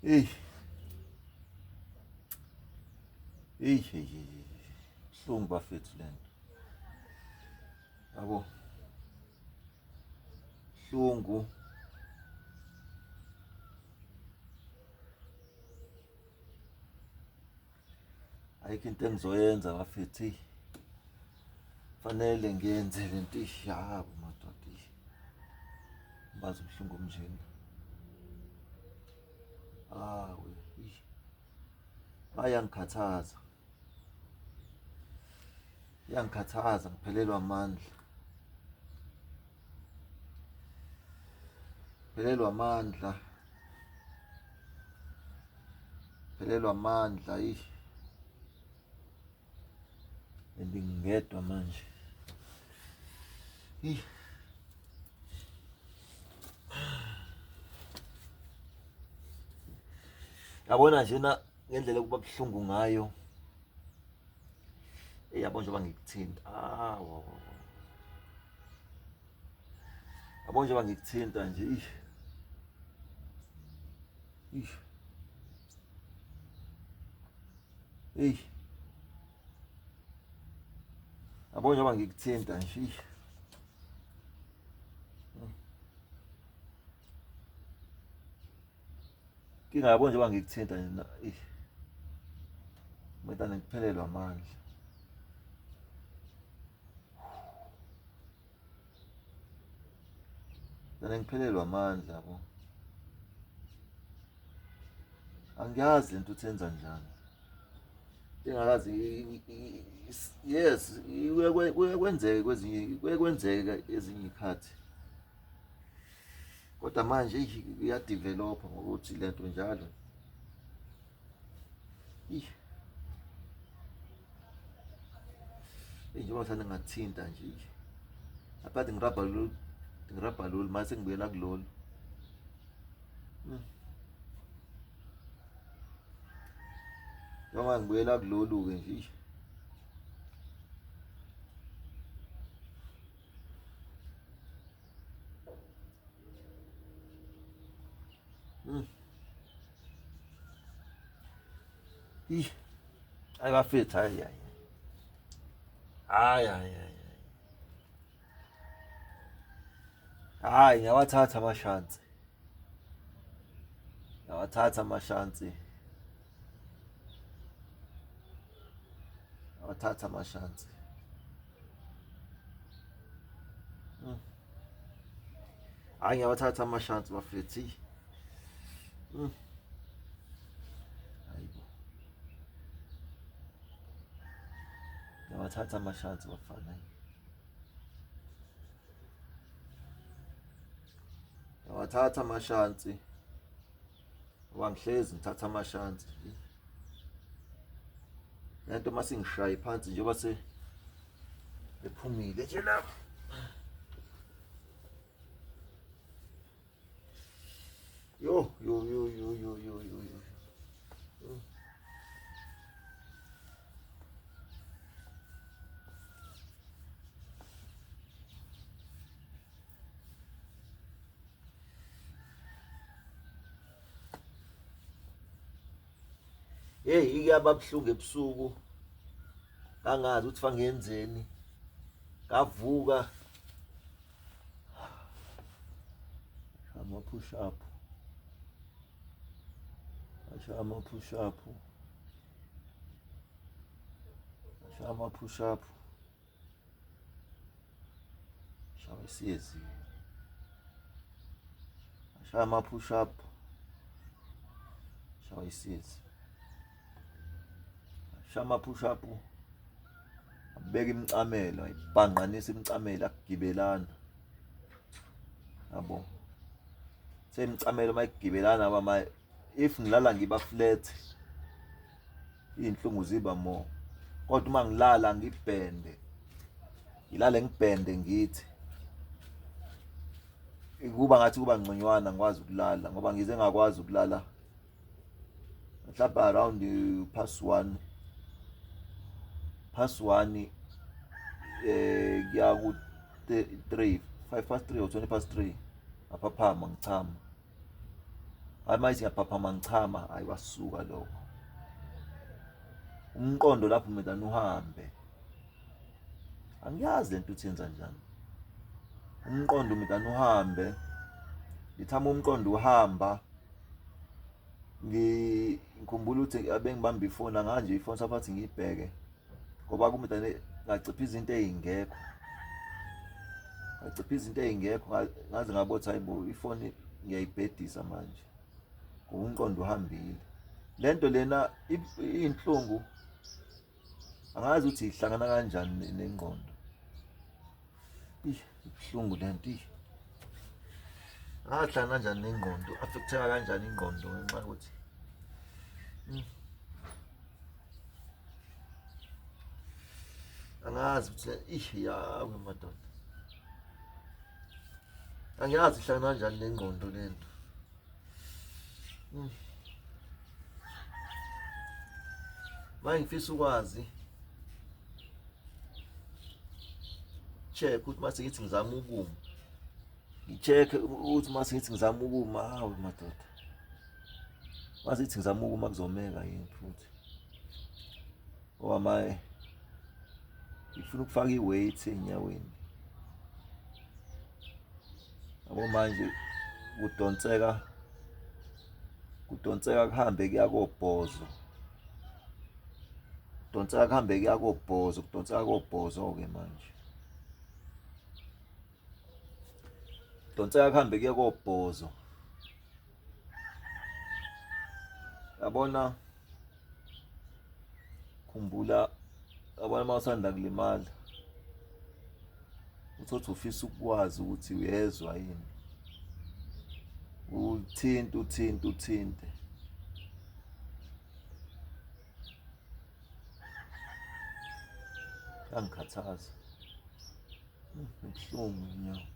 Eyi, eyi, buhlungu bafethu le nto. Yabo, buhlungu. Ayikho into engizoyenza bafethu, eyi. Fanele ngiyenze le nto, yabo madoda, bazi ubuhlungu obunjena. Hawe, bayangikhathaza. Iyangikhathaza, ngiphelelwa amandla. Ngiphelelwa amandla. Ngiphelelwa amandla, and ngingedwa manje. Yabona njena ngendlela kuba buhlungu ngayo. Yabo njengoba ngikuthinta. Yabo njengoba ngikuthinta nje. Yabo njengoba ngikuthinta nje. Inkinga yabo njengoba ngikuthinta nje. Ngibetane ngiphelelwa amandla. Ngiphelelwa amandla yabo. Angiyazi lento uthenza njani. Engakazi, yes, kwenzeka ezinye iy'khathi. Kodwa manje iyadivelopha ngokuthi lento njalo. Njengoba ngithanda ngingathinta nje. Aphathi ngirabha lolu, mase ngibuyela kulolu. Njengoba ngibuyela kulolu-ke nje. Hayi bafethu, hayi. Hayi, ngiyawathatha amashansi. Ngiyawathatha amashansi. Ngiyawathatha amashansi. Hayi, ngiyawathatha amashansi bafethu. Ngiyawathatha amashansi bafana. Ngiyawathatha amashansi. Wangihlezi ngithatha amashansi. Lento mase ngishaya phansi njengoba ephumile nje lapho. Yo. Hey, iyaba buhlungu ebusuku. Angazi ukuthi fangenzeni. Ngavuka. Ama-push up. Ashaya ama-push up. Ashaya ama-push up. Shawa isiyezi. Ashaya ama-push up. Shawa isiyezi. Ashaya ama-push up. Abeka imicamelo, ayibhanqanisa imicamelo akugibelana. Yabo. Semicamelo mayigibelana bama, if ngilala ngiba flat, iy'nhlungu ziba more. Kodwa uma ngilala ngibhende, ngilale ngibhende ngithi, kuba ngathi kuba ngconywana ngikwazi ukulala ngoba ngize ngakwazi ukulala mhlawumbe around past 1 kuya ku-3, 5 past 3 or 20 past 3 aphaphama ngichama. manje ngiyaphaphama ngichama hayi wasuka lokho umqondo lapho mina uhambe angiyazi lento uthenza njani umqondo mina uhambe ngithama umqondo uhamba ngikhumbula ukuthi abengibamba ifoni nganje ifoni sabathi ngiyibheke ngoba kumidane ngacipha izinto ezingekho ngaze ngabothi hayibo ifoni ngiyayibhedisa manje ngoba umqondo uhambile lento lena inhlungu angazi ukuthi ihlangana kanjani nengqondo ibuhlungu lento ahlangana kanjani nengqondo affecteka kanjani ingqondo ngenxa ukuthi angazi ukuthi yawe madoda angiyazi ihlangana kanjani nengqondo lento manje ngifisa ukwazi check ukuthi mase ngithi ngizama ukuma ngicheck ukuthi mase ngithi ngizama ukuma hawe madoda mase ngithi ngizama ukuma kuzomeka yini futhi maye ngifuna ukufaka iweight enyaweni yabo manje kudonseka kuhambe kuya kobhozo ke manje donseka kuhambe kuya kobhozo yabona khumbula abanye mawusanda kulimala uthothi ufisa ukwazi ukuthi uyezwa yini uthinte angikhathaza ubuhlungu inyawo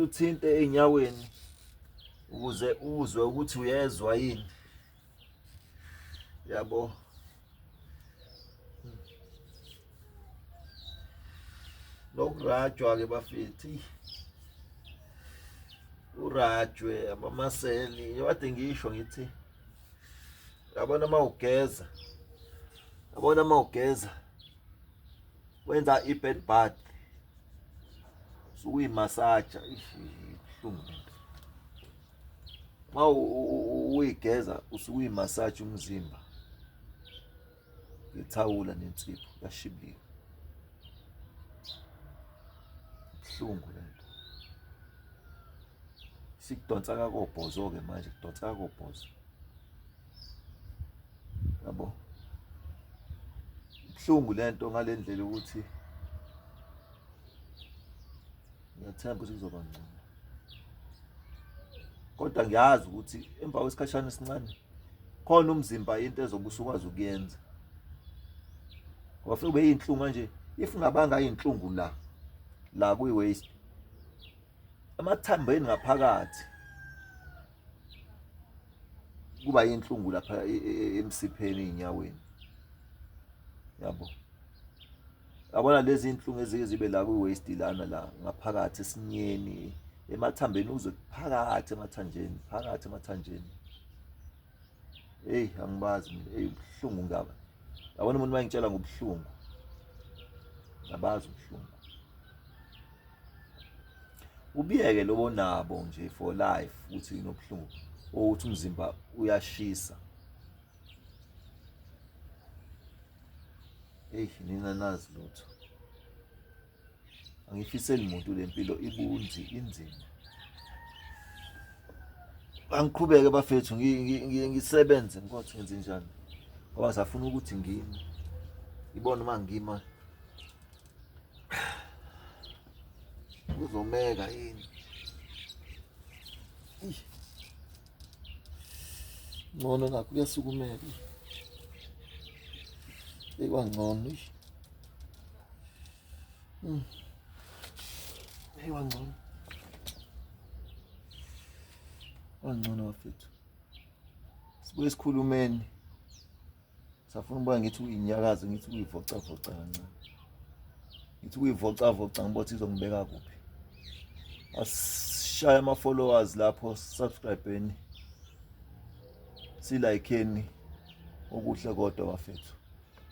uthinte enyaweni ukuze uzwe ukuthi uyezwa yini yabo lokurajwa ke bafethi urajwe amamaseli yade ngisho ngithi yabona mawugeza wenza i-bed bath sukuyimasaja ibuhlungu uyigeza usukuyimasaja umzimba ngethawula nensipho yashibilika buhlungu lento sikudonsa kakobhozo ke manje kudonsa kakobhozo yabo buhlungu lento ngalendlela ukuthi ngiyathemba ukuthi kuzoba ngcono kodwa ngiyazi ukuthi emva kwesikhashana esincane khona umzimba into ezobe usukwazi ukuyenza ngoba ufike ube yinhlungu manje if ungabanga inhlungu la kwi-waist amathambeni ngaphakathi kuba yinhlungu lapha emsipheni enyaweni yabo yabona lezi inhlungu ezike zibe la kwi-waist lana la ngaphakathi esinyeni emathambeni uzwe phakathi emathanjeni angibazi ubuhlungu ngaba yabona umuntu mayengitshela ngobuhlungu ngabazi ubuhlungu ubiyeke lobo nabo nje for life ukuthi inobuhlungu ukuthi umzimba uyashisa nina nazi lutho angifiseli umuntu lempilo ibunzi inzima angiqhubeke bafethu ngisebenze ngikwathi ngenze njani ngoba ngisafuna ukuthi ngibone uma ngima kuzomeka yini ngcono nakho kuyasukumela ekwangcono wangcono bafethu sibuye sikhulumeni safuna ukuba ngithi uyinyakazo ngithi uyivocavoca kancane ngithi uyivocavoca ngibothi izongibeka kuphi sishaya ama-followers lapho, subscribe-eni, silayikeni okuhle kodwa bafethu.